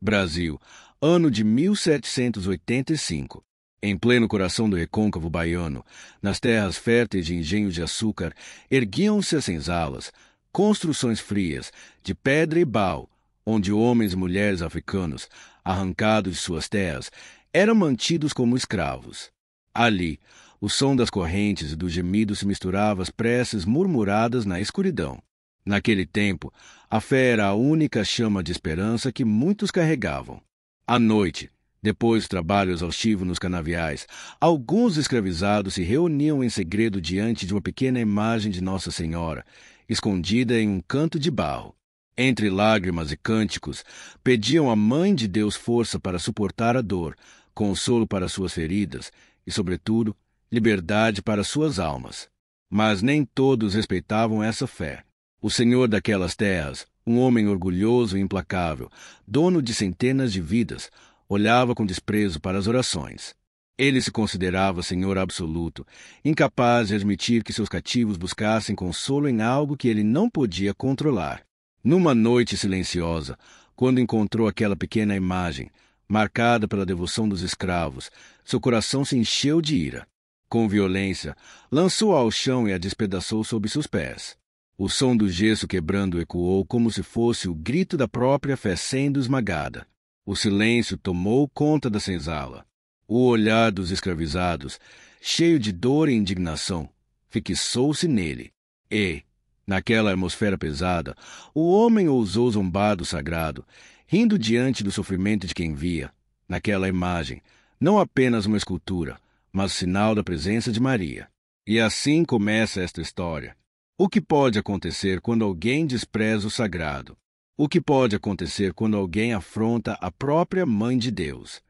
Brasil, ano de 1785. Em pleno coração do recôncavo baiano, nas terras férteis de engenhos de açúcar, erguiam-se as senzalas, construções frias, de pedra e pau, onde homens e mulheres africanos, arrancados de suas terras, eram mantidos como escravos. Ali, o som das correntes e dos gemidos se misturava às preces murmuradas na escuridão. Naquele tempo, a fé era a única chama de esperança que muitos carregavam. À noite, depois do trabalho exaustivo nos canaviais, alguns escravizados se reuniam em segredo diante de uma pequena imagem de Nossa Senhora, escondida em um canto de barro. Entre lágrimas e cânticos, pediam à Mãe de Deus força para suportar a dor, consolo para suas feridas e, sobretudo, liberdade para suas almas. Mas nem todos respeitavam essa fé. O senhor daquelas terras, um homem orgulhoso e implacável, dono de centenas de vidas, olhava com desprezo para as orações. Ele se considerava senhor absoluto, incapaz de admitir que seus cativos buscassem consolo em algo que ele não podia controlar. Numa noite silenciosa, quando encontrou aquela pequena imagem, marcada pela devoção dos escravos, seu coração se encheu de ira. Com violência, lançou-a ao chão e a despedaçou sob seus pés. O som do gesso quebrando ecoou como se fosse o grito da própria fé sendo esmagada. O silêncio tomou conta da senzala. O olhar dos escravizados, cheio de dor e indignação, fixou-se nele. E, naquela atmosfera pesada, o homem ousou zombar do sagrado, rindo diante do sofrimento de quem via, naquela imagem, não apenas uma escultura, mas sinal da presença de Maria. E assim começa esta história. O que pode acontecer quando alguém despreza o sagrado? O que pode acontecer quando alguém afronta a própria Mãe de Deus?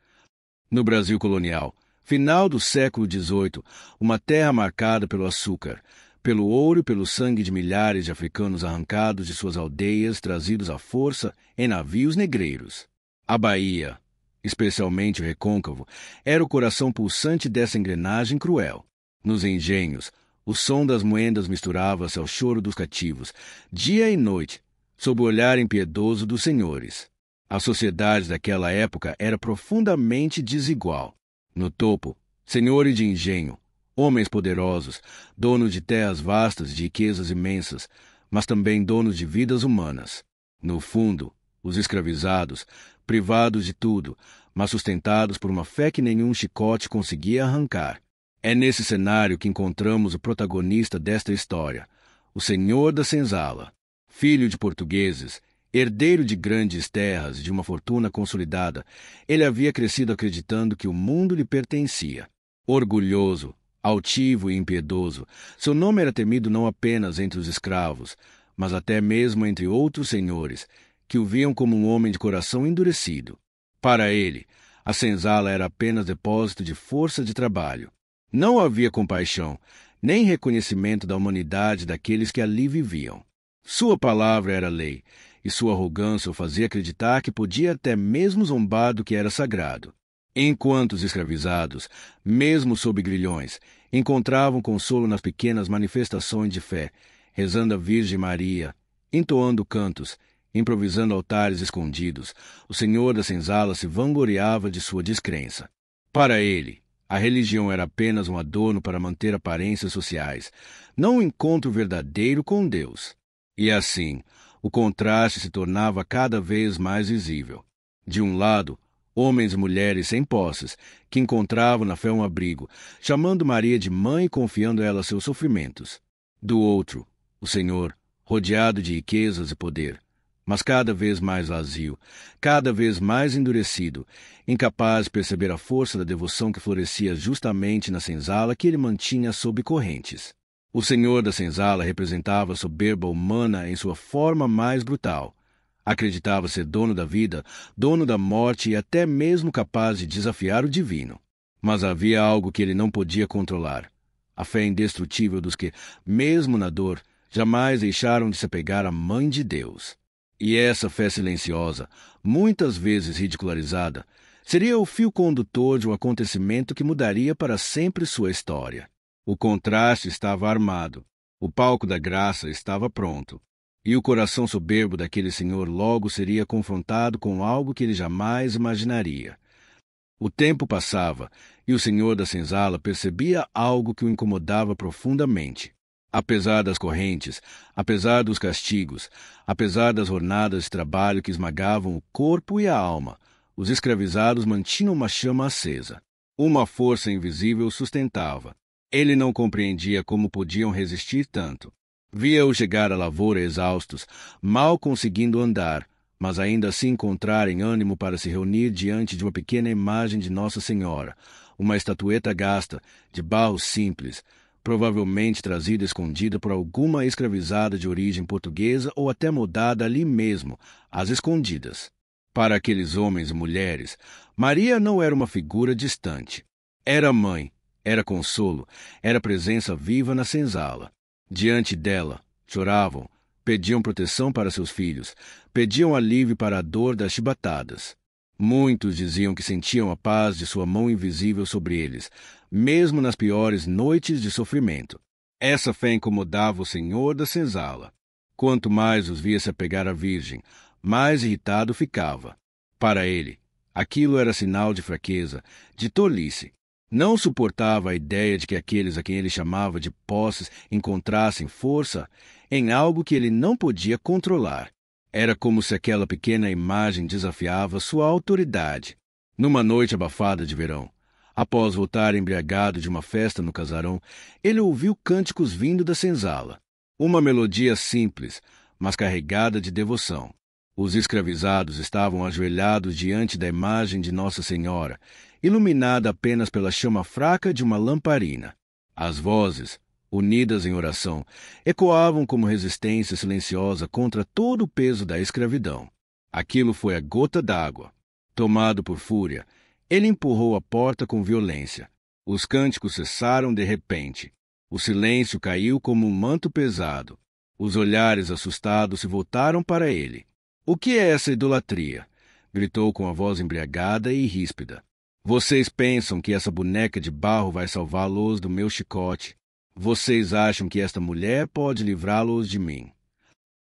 No Brasil colonial, final do século XVIII, uma terra marcada pelo açúcar, pelo ouro e pelo sangue de milhares de africanos arrancados de suas aldeias, trazidos à força em navios negreiros. A Bahia, especialmente o recôncavo, era o coração pulsante dessa engrenagem cruel. Nos engenhos, o som das moendas misturava-se ao choro dos cativos, dia e noite, sob o olhar impiedoso dos senhores. A sociedade daquela época era profundamente desigual. No topo, senhores de engenho, homens poderosos, donos de terras vastas de riquezas imensas, mas também donos de vidas humanas. No fundo, os escravizados, privados de tudo, mas sustentados por uma fé que nenhum chicote conseguia arrancar. É nesse cenário que encontramos o protagonista desta história, o senhor da senzala. Filho de portugueses, herdeiro de grandes terras e de uma fortuna consolidada, ele havia crescido acreditando que o mundo lhe pertencia. Orgulhoso, altivo e impiedoso, seu nome era temido não apenas entre os escravos, mas até mesmo entre outros senhores, que o viam como um homem de coração endurecido. Para ele, a senzala era apenas depósito de força de trabalho. Não havia compaixão, nem reconhecimento da humanidade daqueles que ali viviam. Sua palavra era lei, e sua arrogância o fazia acreditar que podia até mesmo zombar do que era sagrado. Enquanto os escravizados, mesmo sob grilhões, encontravam consolo nas pequenas manifestações de fé, rezando a Virgem Maria, entoando cantos, improvisando altares escondidos, o senhor da senzala se vangloriava de sua descrença. Para ele, a religião era apenas um adorno para manter aparências sociais, não um encontro verdadeiro com Deus. E assim, o contraste se tornava cada vez mais visível. De um lado, homens e mulheres sem posses, que encontravam na fé um abrigo, chamando Maria de mãe e confiando a ela seus sofrimentos. Do outro, o Senhor, rodeado de riquezas e poder, mas cada vez mais vazio, cada vez mais endurecido, incapaz de perceber a força da devoção que florescia justamente na senzala que ele mantinha sob correntes. O senhor da senzala representava a soberba humana em sua forma mais brutal. Acreditava ser dono da vida, dono da morte e até mesmo capaz de desafiar o divino. Mas havia algo que ele não podia controlar: a fé indestrutível dos que, mesmo na dor, jamais deixaram de se apegar à Mãe de Deus. E essa fé silenciosa, muitas vezes ridicularizada, seria o fio condutor de um acontecimento que mudaria para sempre sua história. O contraste estava armado. O palco da graça estava pronto. E o coração soberbo daquele senhor logo seria confrontado com algo que ele jamais imaginaria. O tempo passava, e o senhor da senzala percebia algo que o incomodava profundamente. Apesar das correntes, apesar dos castigos, apesar das jornadas de trabalho que esmagavam o corpo e a alma, os escravizados mantinham uma chama acesa. Uma força invisível os sustentava. Ele não compreendia como podiam resistir tanto. Via-os chegar à lavoura exaustos, mal conseguindo andar, mas ainda assim encontrarem ânimo para se reunir diante de uma pequena imagem de Nossa Senhora, uma estatueta gasta, de barro simples, provavelmente trazida escondida por alguma escravizada de origem portuguesa ou até moldada ali mesmo, às escondidas. Para aqueles homens e mulheres, Maria não era uma figura distante. Era mãe, era consolo, era presença viva na senzala. Diante dela, choravam, pediam proteção para seus filhos, pediam alívio para a dor das chibatadas. Muitos diziam que sentiam a paz de sua mão invisível sobre eles, mesmo nas piores noites de sofrimento. Essa fé incomodava o senhor da senzala. Quanto mais os via se apegar à Virgem, mais irritado ficava. Para ele, aquilo era sinal de fraqueza, de tolice. Não suportava a ideia de que aqueles a quem ele chamava de posses encontrassem força em algo que ele não podia controlar. Era como se aquela pequena imagem desafiava sua autoridade. Numa noite abafada de verão, após voltar embriagado de uma festa no casarão, ele ouviu cânticos vindo da senzala. Uma melodia simples, mas carregada de devoção. Os escravizados estavam ajoelhados diante da imagem de Nossa Senhora, iluminada apenas pela chama fraca de uma lamparina. As vozes, unidas em oração, ecoavam como resistência silenciosa contra todo o peso da escravidão. Aquilo foi a gota d'água. Tomado por fúria, ele empurrou a porta com violência. Os cânticos cessaram de repente. O silêncio caiu como um manto pesado. Os olhares assustados se voltaram para ele. "O que é essa idolatria?" gritou com a voz embriagada e ríspida. "Vocês pensam que essa boneca de barro vai salvá-los do meu chicote? Vocês acham que esta mulher pode livrá-los de mim?"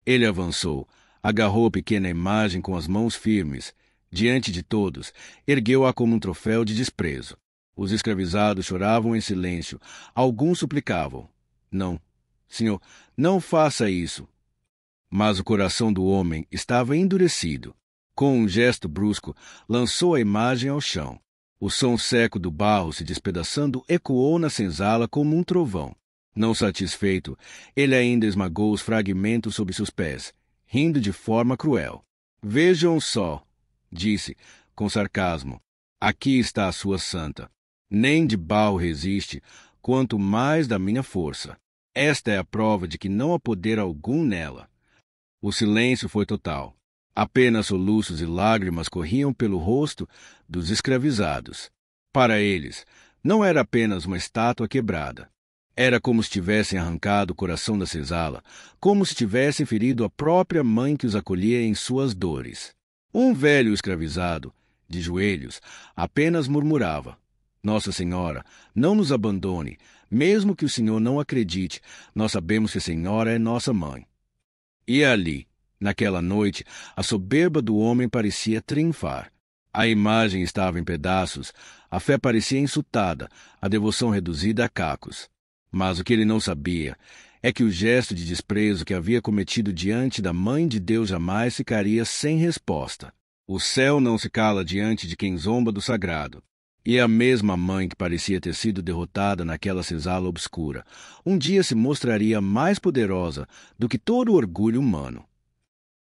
Ele avançou, agarrou a pequena imagem com as mãos firmes. Diante de todos, ergueu-a como um troféu de desprezo. Os escravizados choravam em silêncio. Alguns suplicavam: "Não, senhor, não faça isso." Mas o coração do homem estava endurecido. Com um gesto brusco, lançou a imagem ao chão. O som seco do barro se despedaçando ecoou na senzala como um trovão. Não satisfeito, ele ainda esmagou os fragmentos sob seus pés, rindo de forma cruel. "Vejam só", disse, com sarcasmo. "Aqui está a sua santa. Nem de barro resiste, quanto mais da minha força. Esta é a prova de que não há poder algum nela." O silêncio foi total. Apenas soluços e lágrimas corriam pelo rosto dos escravizados. Para eles, não era apenas uma estátua quebrada. Era como se tivessem arrancado o coração da senzala, como se tivessem ferido a própria mãe que os acolhia em suas dores. Um velho escravizado, de joelhos, apenas murmurava: "Nossa Senhora, não nos abandone. Mesmo que o Senhor não acredite, nós sabemos que a Senhora é nossa mãe." E ali, naquela noite, a soberba do homem parecia triunfar. A imagem estava em pedaços, a fé parecia insultada, a devoção reduzida a cacos. Mas o que ele não sabia é que o gesto de desprezo que havia cometido diante da Mãe de Deus jamais ficaria sem resposta. O céu não se cala diante de quem zomba do sagrado. E a mesma mãe que parecia ter sido derrotada naquela senzala obscura, um dia se mostraria mais poderosa do que todo o orgulho humano.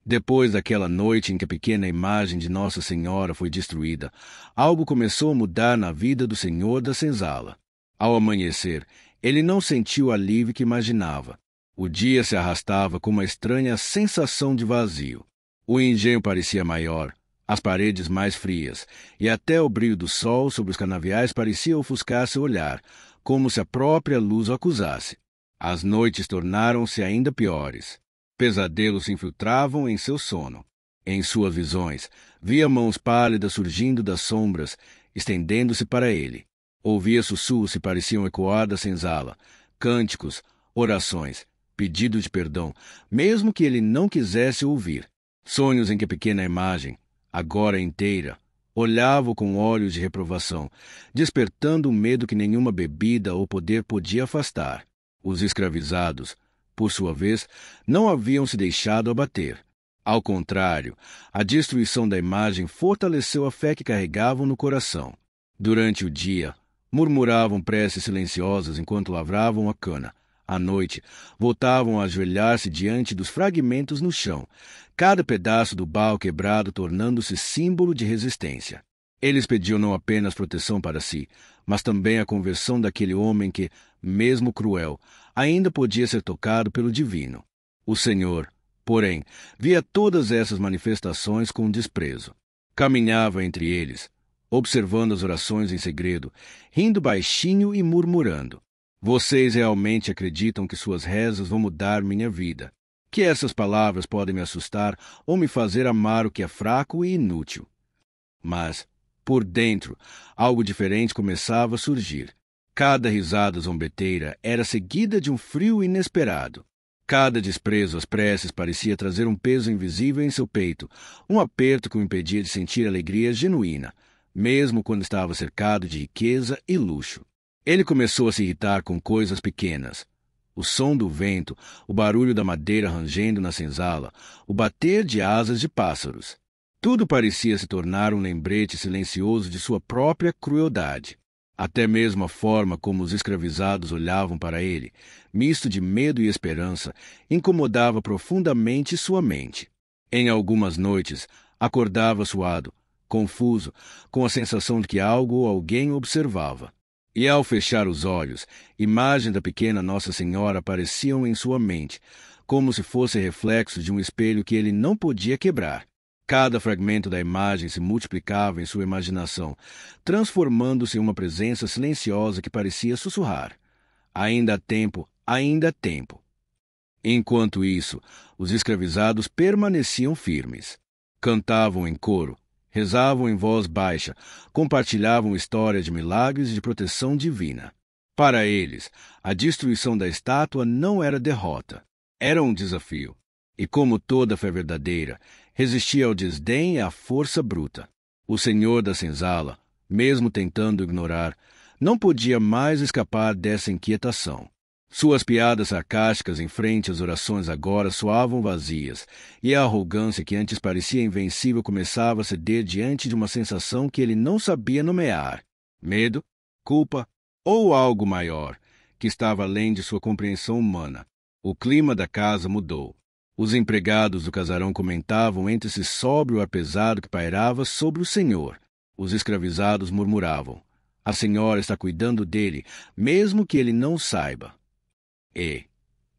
Depois daquela noite em que a pequena imagem de Nossa Senhora foi destruída, algo começou a mudar na vida do senhor da senzala. Ao amanhecer, ele não sentiu o alívio que imaginava. O dia se arrastava com uma estranha sensação de vazio. O engenho parecia maior, as paredes mais frias, e até o brilho do sol sobre os canaviais parecia ofuscar seu olhar, como se a própria luz o acusasse. As noites tornaram-se ainda piores. Pesadelos se infiltravam em seu sono. Em suas visões, via mãos pálidas surgindo das sombras, estendendo-se para ele. Ouvia sussurros que pareciam ecoar da senzala, cânticos, orações. pedido de perdão, mesmo que ele não quisesse ouvir. Sonhos em que a pequena imagem, agora inteira, olhava com olhos de reprovação, despertando um medo que nenhuma bebida ou poder podia afastar. Os escravizados, por sua vez, não haviam se deixado abater. Ao contrário, a destruição da imagem fortaleceu a fé que carregavam no coração. Durante o dia, murmuravam preces silenciosas enquanto lavravam a cana. À noite, voltavam a ajoelhar-se diante dos fragmentos no chão, cada pedaço do baú quebrado tornando-se símbolo de resistência. Eles pediam não apenas proteção para si, mas também a conversão daquele homem que, mesmo cruel, ainda podia ser tocado pelo divino. O Senhor, porém, via todas essas manifestações com desprezo. Caminhava entre eles, observando as orações em segredo, rindo baixinho e murmurando: "Vocês realmente acreditam que suas rezas vão mudar minha vida? Que essas palavras podem me assustar ou me fazer amar o que é fraco e inútil?" Mas, por dentro, algo diferente começava a surgir. Cada risada zombeteira era seguida de um frio inesperado. Cada desprezo às preces parecia trazer um peso invisível em seu peito, um aperto que o impedia de sentir alegria genuína, mesmo quando estava cercado de riqueza e luxo. Ele começou a se irritar com coisas pequenas. O som do vento, o barulho da madeira rangendo na senzala, o bater de asas de pássaros. Tudo parecia se tornar um lembrete silencioso de sua própria crueldade. Até mesmo a forma como os escravizados olhavam para ele, misto de medo e esperança, incomodava profundamente sua mente. Em algumas noites, acordava suado, confuso, com a sensação de que algo ou alguém o observava. E ao fechar os olhos, imagens da pequena Nossa Senhora apareciam em sua mente, como se fosse reflexo de um espelho que ele não podia quebrar. Cada fragmento da imagem se multiplicava em sua imaginação, transformando-se em uma presença silenciosa que parecia sussurrar: "Ainda há tempo, ainda há tempo." Enquanto isso, os escravizados permaneciam firmes. Cantavam em coro, rezavam em voz baixa, compartilhavam histórias de milagres e de proteção divina. Para eles, a destruição da estátua não era derrota, era um desafio. E como toda fé verdadeira, resistia ao desdém e à força bruta. O senhor da senzala, mesmo tentando ignorar, não podia mais escapar dessa inquietação. Suas piadas sarcásticas em frente às orações agora soavam vazias, e a arrogância que antes parecia invencível começava a ceder diante de uma sensação que ele não sabia nomear: medo, culpa ou algo maior, que estava além de sua compreensão humana. O clima da casa mudou. Os empregados do casarão comentavam entre si sobre o ar pesado que pairava sobre o senhor. Os escravizados murmuravam: "A senhora está cuidando dele, mesmo que ele não saiba." E,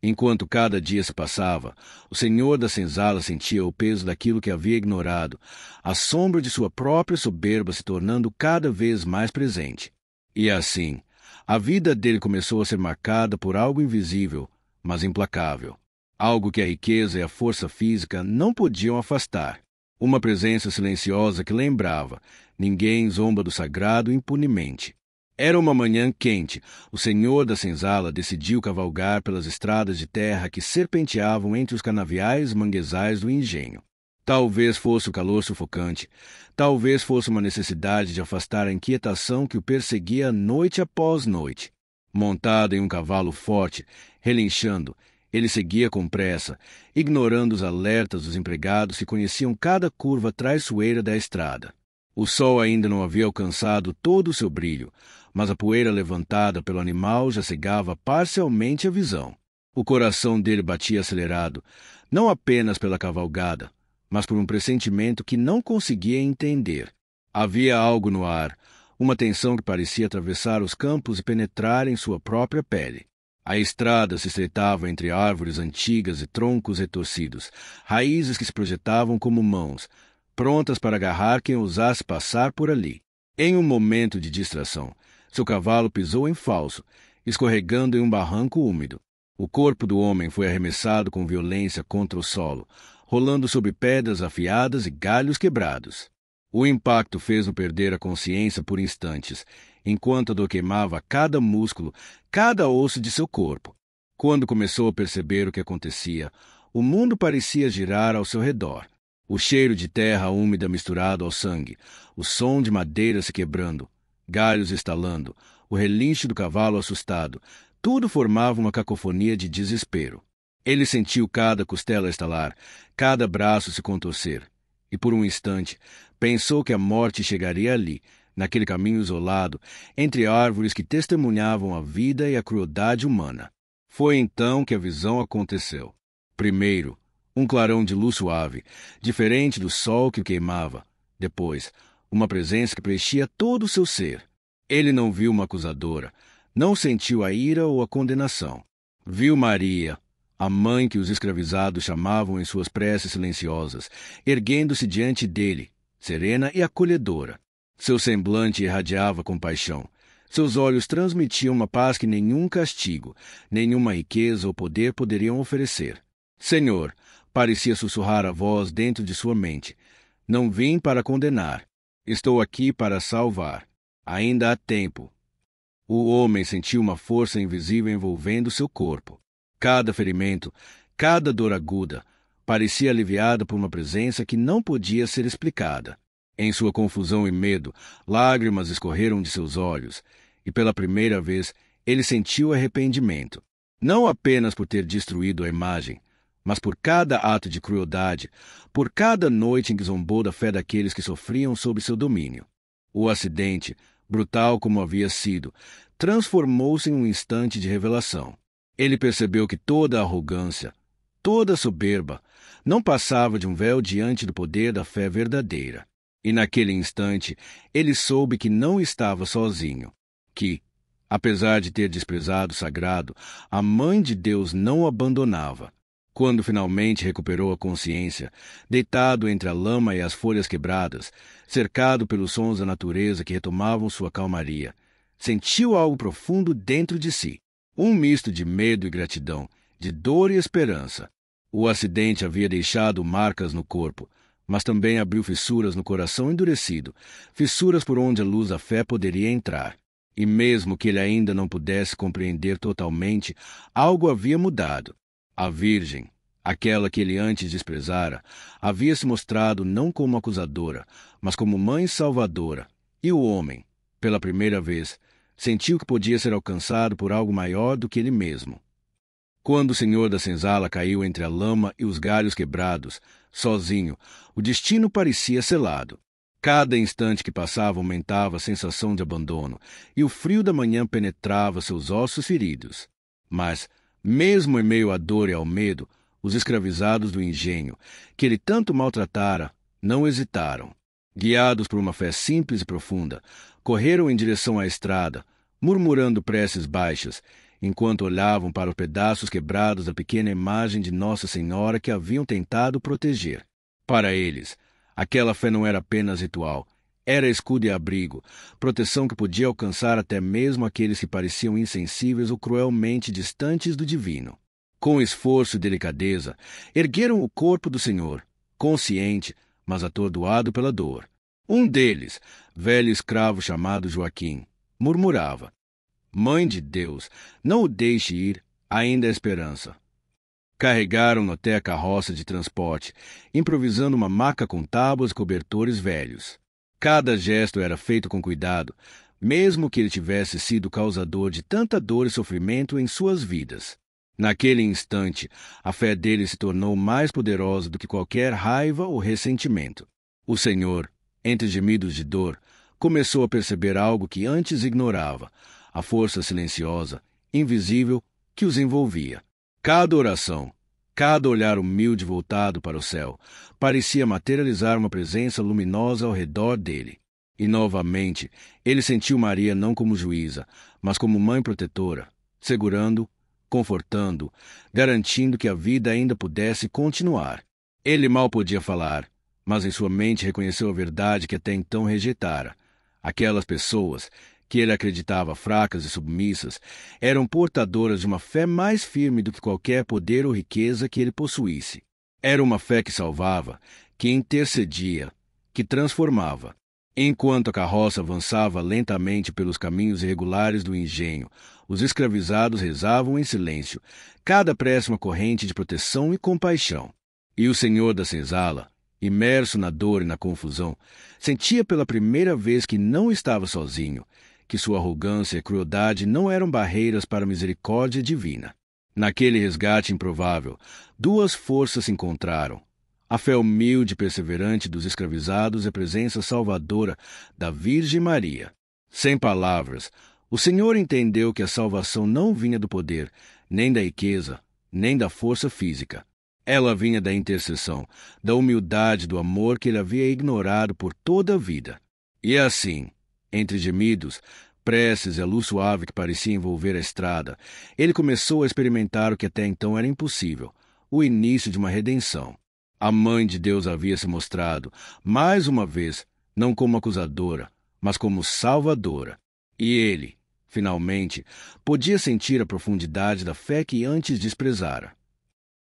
enquanto cada dia se passava, o senhor da senzala sentia o peso daquilo que havia ignorado, a sombra de sua própria soberba se tornando cada vez mais presente. E assim, a vida dele começou a ser marcada por algo invisível, mas implacável. Algo que a riqueza e a força física não podiam afastar. Uma presença silenciosa que lembrava: ninguém zomba do sagrado impunemente. Era uma manhã quente. O senhor da senzala decidiu cavalgar pelas estradas de terra que serpenteavam entre os canaviais e manguezais do engenho. Talvez fosse o calor sufocante. Talvez fosse uma necessidade de afastar a inquietação que o perseguia noite após noite. Montado em um cavalo forte, relinchando, ele seguia com pressa, ignorando os alertas dos empregados que conheciam cada curva traiçoeira da estrada. O sol ainda não havia alcançado todo o seu brilho, mas a poeira levantada pelo animal já cegava parcialmente a visão. O coração dele batia acelerado, não apenas pela cavalgada, mas por um pressentimento que não conseguia entender. Havia algo no ar, uma tensão que parecia atravessar os campos e penetrar em sua própria pele. A estrada se estreitava entre árvores antigas e troncos retorcidos, raízes que se projetavam como mãos, prontas para agarrar quem ousasse passar por ali. Em um momento de distração, seu cavalo pisou em falso, escorregando em um barranco úmido. O corpo do homem foi arremessado com violência contra o solo, rolando sobre pedras afiadas e galhos quebrados. O impacto fez-o perder a consciência por instantes, enquanto a dor queimava cada músculo, cada osso de seu corpo. Quando começou a perceber o que acontecia, o mundo parecia girar ao seu redor. O cheiro de terra úmida misturado ao sangue, o som de madeira se quebrando, galhos estalando, o relincho do cavalo assustado, tudo formava uma cacofonia de desespero. Ele sentiu cada costela estalar, cada braço se contorcer, e por um instante pensou que a morte chegaria ali, naquele caminho isolado, entre árvores que testemunhavam a vida e a crueldade humana. Foi então que a visão aconteceu. Primeiro, um clarão de luz suave, diferente do sol que o queimava. Depois, uma presença que preenchia todo o seu ser. Ele não viu uma acusadora, não sentiu a ira ou a condenação. Viu Maria, a mãe que os escravizados chamavam em suas preces silenciosas, erguendo-se diante dele, serena e acolhedora. Seu semblante irradiava compaixão. Seus olhos transmitiam uma paz que nenhum castigo, nenhuma riqueza ou poder poderiam oferecer. Senhor, parecia sussurrar a voz dentro de sua mente. Não vim para condenar. Estou aqui para salvar. Ainda há tempo. O homem sentiu uma força invisível envolvendo seu corpo. Cada ferimento, cada dor aguda, parecia aliviada por uma presença que não podia ser explicada. Em sua confusão e medo, lágrimas escorreram de seus olhos, e pela primeira vez ele sentiu arrependimento. Não apenas por ter destruído a imagem, mas por cada ato de crueldade, por cada noite em que zombou da fé daqueles que sofriam sob seu domínio. O acidente, brutal como havia sido, transformou-se em um instante de revelação. Ele percebeu que toda a arrogância, toda a soberba, não passava de um véu diante do poder da fé verdadeira. E naquele instante, ele soube que não estava sozinho, que, apesar de ter desprezado o sagrado, a Mãe de Deus não o abandonava. Quando finalmente recuperou a consciência, deitado entre a lama e as folhas quebradas, cercado pelos sons da natureza que retomavam sua calmaria, sentiu algo profundo dentro de si, um misto de medo e gratidão, de dor e esperança. O acidente havia deixado marcas no corpo, mas também abriu fissuras no coração endurecido, fissuras por onde a luz da fé poderia entrar. E mesmo que ele ainda não pudesse compreender totalmente, algo havia mudado. A Virgem, aquela que ele antes desprezara, havia se mostrado não como acusadora, mas como mãe salvadora. E o homem, pela primeira vez, sentiu que podia ser alcançado por algo maior do que ele mesmo. Quando o senhor da senzala caiu entre a lama e os galhos quebrados, sozinho, o destino parecia selado. Cada instante que passava aumentava a sensação de abandono, e o frio da manhã penetrava seus ossos feridos. Mas, mesmo em meio à dor e ao medo, os escravizados do engenho, que ele tanto maltratara, não hesitaram. Guiados por uma fé simples e profunda, correram em direção à estrada, murmurando preces baixas, enquanto olhavam para os pedaços quebrados da pequena imagem de Nossa Senhora que haviam tentado proteger. Para eles, aquela fé não era apenas ritual, era escudo e abrigo, proteção que podia alcançar até mesmo aqueles que pareciam insensíveis ou cruelmente distantes do divino. Com esforço e delicadeza, ergueram o corpo do Senhor, consciente, mas atordoado pela dor. Um deles, velho escravo chamado Joaquim, murmurava: Mãe de Deus, não o deixe ir, ainda há esperança. Carregaram-no até a carroça de transporte, improvisando uma maca com tábuas e cobertores velhos. Cada gesto era feito com cuidado, mesmo que ele tivesse sido causador de tanta dor e sofrimento em suas vidas. Naquele instante, a fé dele se tornou mais poderosa do que qualquer raiva ou ressentimento. O Senhor, entre gemidos de dor, começou a perceber algo que antes ignorava, a força silenciosa, invisível, que os envolvia. Cada oração, cada olhar humilde voltado para o céu, parecia materializar uma presença luminosa ao redor dele. E novamente, ele sentiu Maria não como juíza, mas como mãe protetora, segurando, confortando, garantindo que a vida ainda pudesse continuar. Ele mal podia falar, mas em sua mente reconheceu a verdade que até então rejeitara. Aquelas pessoas, que ele acreditava fracas e submissas, eram portadoras de uma fé mais firme do que qualquer poder ou riqueza que ele possuísse. Era uma fé que salvava, que intercedia, que transformava. Enquanto a carroça avançava lentamente pelos caminhos irregulares do engenho, os escravizados rezavam em silêncio, cada prece uma corrente de proteção e compaixão. E o senhor da senzala, imerso na dor e na confusão, sentia pela primeira vez que não estava sozinho, que sua arrogância e crueldade não eram barreiras para a misericórdia divina. Naquele resgate improvável, duas forças se encontraram: a fé humilde e perseverante dos escravizados e a presença salvadora da Virgem Maria. Sem palavras, o Senhor entendeu que a salvação não vinha do poder, nem da riqueza, nem da força física. Ela vinha da intercessão, da humildade, do amor que ele havia ignorado por toda a vida. E assim, entre gemidos, preces e a luz suave que parecia envolver a estrada, ele começou a experimentar o que até então era impossível: o início de uma redenção. A Mãe de Deus havia se mostrado, mais uma vez, não como acusadora, mas como salvadora. E ele, finalmente, podia sentir a profundidade da fé que antes desprezara.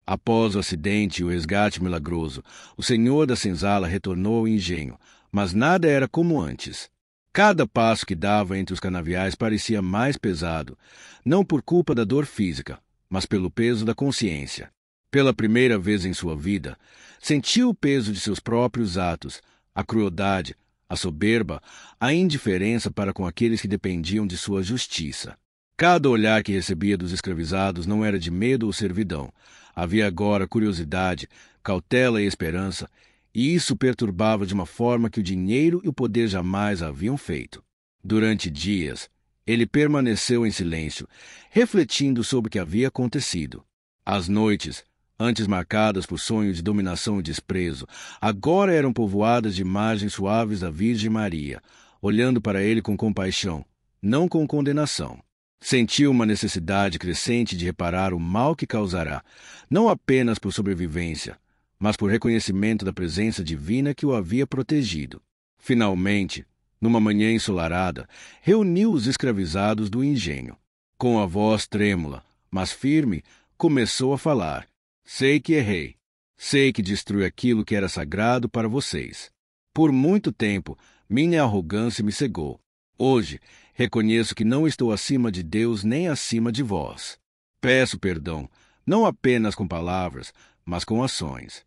Após o acidente e o resgate milagroso, o senhor da senzala retornou ao engenho, mas nada era como antes. Cada passo que dava entre os canaviais parecia mais pesado, não por culpa da dor física, mas pelo peso da consciência. Pela primeira vez em sua vida, sentiu o peso de seus próprios atos, a crueldade, a soberba, a indiferença para com aqueles que dependiam de sua justiça. Cada olhar que recebia dos escravizados não era de medo ou servidão. Havia agora curiosidade, cautela e esperança, e isso perturbava de uma forma que o dinheiro e o poder jamais haviam feito. Durante dias, ele permaneceu em silêncio, refletindo sobre o que havia acontecido. As noites, antes marcadas por sonhos de dominação e desprezo, agora eram povoadas de imagens suaves da Virgem Maria, olhando para ele com compaixão, não com condenação. Sentiu uma necessidade crescente de reparar o mal que causará, não apenas por sobrevivência, mas por reconhecimento da presença divina que o havia protegido. Finalmente, numa manhã ensolarada, reuniu os escravizados do engenho. Com a voz trêmula, mas firme, começou a falar: Sei que errei. Sei que destruí aquilo que era sagrado para vocês. Por muito tempo, minha arrogância me cegou. Hoje, reconheço que não estou acima de Deus nem acima de vós. Peço perdão, não apenas com palavras, mas com ações.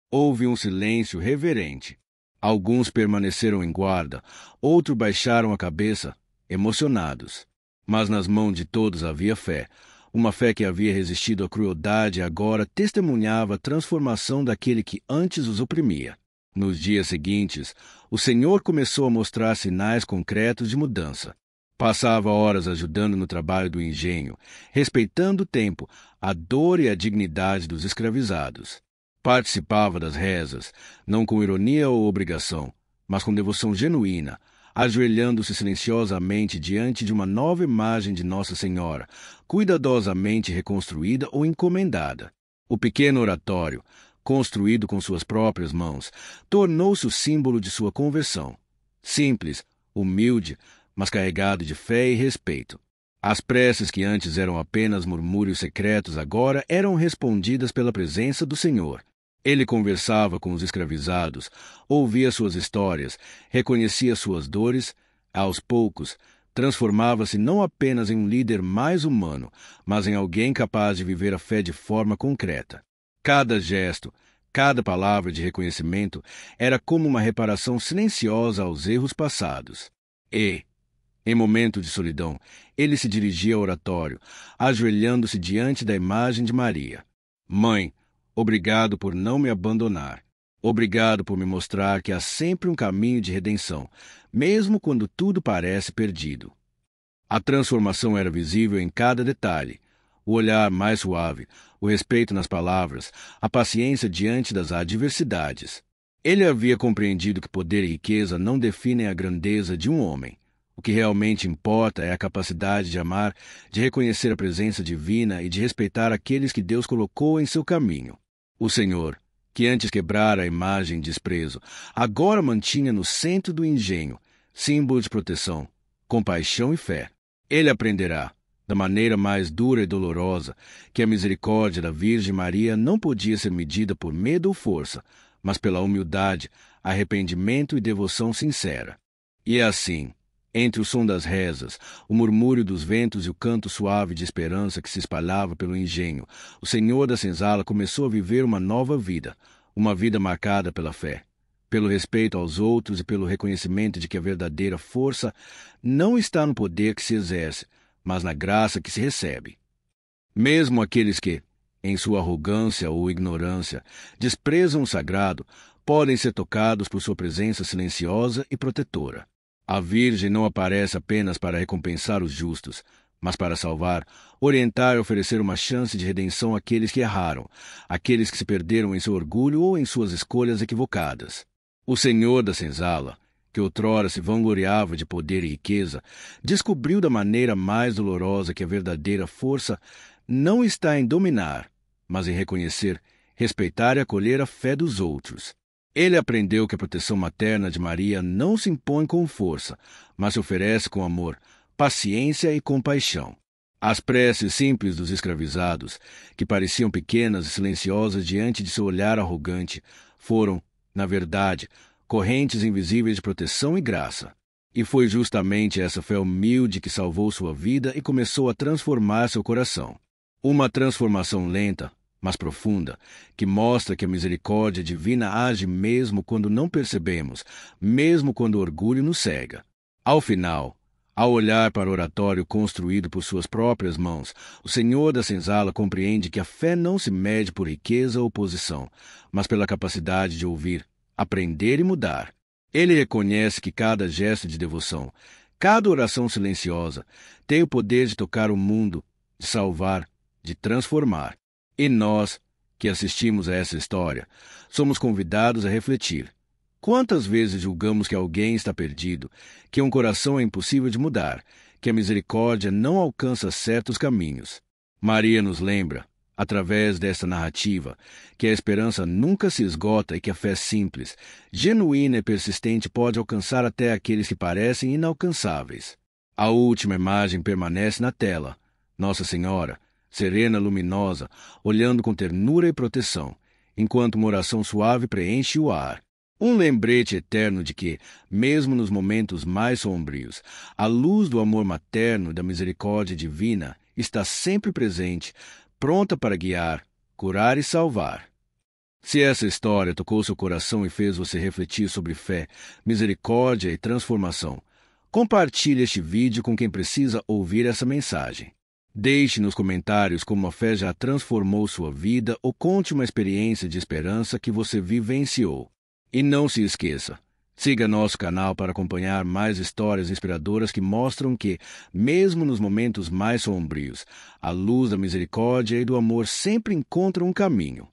Houve um silêncio reverente. Alguns permaneceram em guarda, outros baixaram a cabeça, emocionados. Mas nas mãos de todos havia fé. Uma fé que havia resistido à crueldade e agora testemunhava a transformação daquele que antes os oprimia. Nos dias seguintes, o Senhor começou a mostrar sinais concretos de mudança. Passava horas ajudando no trabalho do engenho, respeitando o tempo, a dor e a dignidade dos escravizados. Participava das rezas, não com ironia ou obrigação, mas com devoção genuína, ajoelhando-se silenciosamente diante de uma nova imagem de Nossa Senhora, cuidadosamente reconstruída ou encomendada. O pequeno oratório, construído com suas próprias mãos, tornou-se o símbolo de sua conversão. Simples, humilde, mas carregado de fé e respeito. As preces que antes eram apenas murmúrios secretos agora eram respondidas pela presença do Senhor. Ele conversava com os escravizados, ouvia suas histórias, reconhecia suas dores. Aos poucos, transformava-se não apenas em um líder mais humano, mas em alguém capaz de viver a fé de forma concreta. Cada gesto, cada palavra de reconhecimento era como uma reparação silenciosa aos erros passados. E, em momento de solidão, ele se dirigia ao oratório, ajoelhando-se diante da imagem de Maria. Mãe, obrigado por não me abandonar. Obrigado por me mostrar que há sempre um caminho de redenção, mesmo quando tudo parece perdido. A transformação era visível em cada detalhe. O olhar mais suave, o respeito nas palavras, a paciência diante das adversidades. Ele havia compreendido que poder e riqueza não definem a grandeza de um homem. O que realmente importa é a capacidade de amar, de reconhecer a presença divina e de respeitar aqueles que Deus colocou em seu caminho. O Senhor, que antes quebrara a imagem de desprezo, agora mantinha no centro do engenho, símbolo de proteção, compaixão e fé. Ele aprenderá, da maneira mais dura e dolorosa, que a misericórdia da Virgem Maria não podia ser medida por medo ou força, mas pela humildade, arrependimento e devoção sincera. E assim, entre o som das rezas, o murmúrio dos ventos e o canto suave de esperança que se espalhava pelo engenho, o senhor da senzala começou a viver uma nova vida, uma vida marcada pela fé, pelo respeito aos outros e pelo reconhecimento de que a verdadeira força não está no poder que se exerce, mas na graça que se recebe. Mesmo aqueles que, em sua arrogância ou ignorância, desprezam o sagrado, podem ser tocados por sua presença silenciosa e protetora. A Virgem não aparece apenas para recompensar os justos, mas para salvar, orientar e oferecer uma chance de redenção àqueles que erraram, àqueles que se perderam em seu orgulho ou em suas escolhas equivocadas. O Senhor da senzala, que outrora se vangloriava de poder e riqueza, descobriu da maneira mais dolorosa que a verdadeira força não está em dominar, mas em reconhecer, respeitar e acolher a fé dos outros. Ele aprendeu que a proteção materna de Maria não se impõe com força, mas se oferece com amor, paciência e compaixão. As preces simples dos escravizados, que pareciam pequenas e silenciosas diante de seu olhar arrogante, foram, na verdade, correntes invisíveis de proteção e graça. E foi justamente essa fé humilde que salvou sua vida e começou a transformar seu coração. Uma transformação lenta, mas profunda, que mostra que a misericórdia divina age mesmo quando não percebemos, mesmo quando o orgulho nos cega. Ao final, ao olhar para o oratório construído por suas próprias mãos, o Senhor da senzala compreende que a fé não se mede por riqueza ou posição, mas pela capacidade de ouvir, aprender e mudar. Ele reconhece que cada gesto de devoção, cada oração silenciosa, tem o poder de tocar o mundo, de salvar, de transformar. E nós, que assistimos a essa história, somos convidados a refletir. Quantas vezes julgamos que alguém está perdido, que um coração é impossível de mudar, que a misericórdia não alcança certos caminhos? Maria nos lembra, através desta narrativa, que a esperança nunca se esgota e que a fé simples, genuína e persistente pode alcançar até aqueles que parecem inalcançáveis. A última imagem permanece na tela. Nossa Senhora, serena, luminosa, olhando com ternura e proteção, enquanto uma oração suave preenche o ar. Um lembrete eterno de que, mesmo nos momentos mais sombrios, a luz do amor materno e da misericórdia divina está sempre presente, pronta para guiar, curar e salvar. Se essa história tocou seu coração e fez você refletir sobre fé, misericórdia e transformação, compartilhe este vídeo com quem precisa ouvir essa mensagem. Deixe nos comentários como a fé já transformou sua vida ou conte uma experiência de esperança que você vivenciou. E não se esqueça, siga nosso canal para acompanhar mais histórias inspiradoras que mostram que, mesmo nos momentos mais sombrios, a luz da misericórdia e do amor sempre encontra um caminho.